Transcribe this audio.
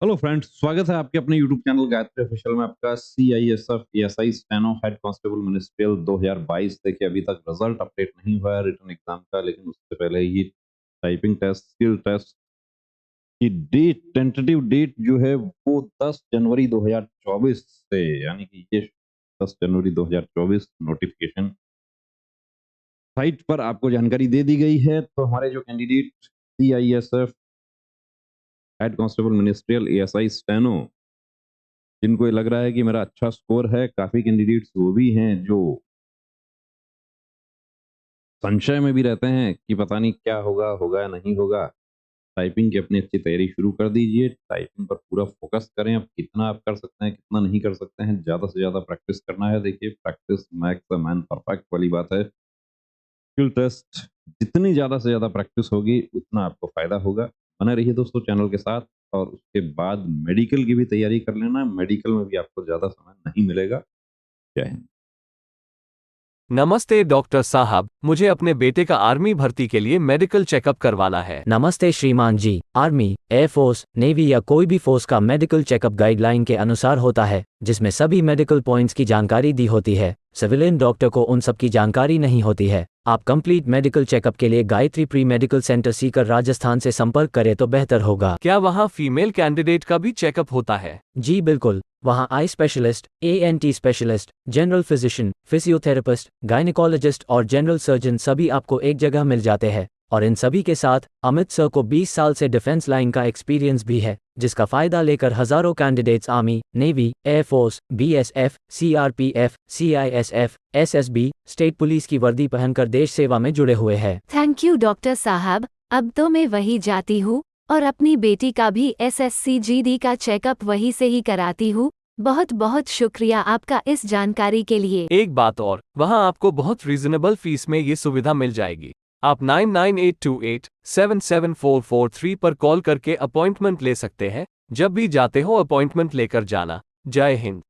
Hello friends, स्वागत है आपके अपने यूट्यूब चैनल गायत्री ऑफिशियल में। आपका CISF ASI steno head constable ministerial 2022। देखिए, अभी तक रिजल्ट अपडेट नहीं हुआ है रिटन एग्जाम का, लेकिन उससे पहले ही टाइपिंग टेस्ट, स्किल टेस्ट की डेट, टेंटेटिव डेट जो है वो 10 जनवरी 2024 से, यानी कि ये 10 जनवरी 2024 नोटिफिकेशन साइट पर आपको जानकारी दे दी गई है। तो हमारे जो candidate CISF head constable ministerial ASI steno, जिनको ये लग रहा है कि मेरा अच्छा स्कोर है, काफी कैंडिडेट्स वो भी हैं जो संशय में भी रहते हैं कि पता नहीं क्या होगा, होगा या नहीं होगा। टाइपिंग की अपनी अच्छी तैयारी शुरू कर दीजिए। टाइपिंग पर पूरा फोकस करें। अब कितना आप कर सकते हैं, कितना नहीं कर सकते हैं, ज्यादा से ज्यादा प्रैक्टिस करना है। देखिए, practice makes the man perfect वाली बात है। स्किल टेस्ट जितनी ज्यादा से ज्यादा प्रैक्टिस होगी, उतना आपको फायदा होगा। बने रहिए दोस्तों चैनल के साथ। और उसके बाद मेडिकल की भी तैयारी कर लेना। मेडिकल में भी आपको ज्यादा समय नहीं मिलेगा। जय हिंद। नमस्ते डॉक्टर साहब, मुझे अपने बेटे का आर्मी भर्ती के लिए मेडिकल चेकअप करवाना है। नमस्ते श्रीमान जी। आर्मी, एयरफोर्स, नेवी या कोई भी फोर्स का मेडिकल चेकअप गाइडलाइन के अनुसार होता है, जिसमें सभी मेडिकल पॉइंट्स की जानकारी दी होती है। सिविलियन डॉक्टर को उन सब की जानकारी नहीं होती है। आप कंप्लीट मेडिकल चेकअप के लिए Gayatri pre medical centre Sikar Rajasthan से संपर्क करें तो बेहतर होगा। क्या वहाँ फीमेल कैंडिडेट का भी चेकअप होता है? जी बिल्कुल, वहाँ eye specialist, ANT specialist, general physician, physiotherapist, gynaecologist और जनरल सर्जन सभी आपको एक जगह मिल जाते हैं। और इन सभी के साथ अमित सर को 20 साल से डिफेंस लाइन का एक्सपीरियंस भी है, जिसका फायदा लेकर हजारों candidates army, navy, air force, BSF, CRPF, CISF, SSB, state police की वर्दी पहनकर देश सेवा में जुड़े हुए हैं। थैंक यू डॉक्टर साहब। अब तो मैं वही जाती हूँ और अपनी बेटी का भी SSC GD का चेकअप वहीं से ही कराती हूँ। बहुत बहुत शुक्रिया आपका इस जानकारी के लिए। एक बात और, वहाँ आपको बहुत रीजनेबल फीस में ये सुविधा मिल जाएगी। आप 9982877443 पर कॉल करके अपॉइंटमेंट ले सकते हैं। जब भी जाते हो अपॉइंटमेंट लेकर जाना। जय हिंद।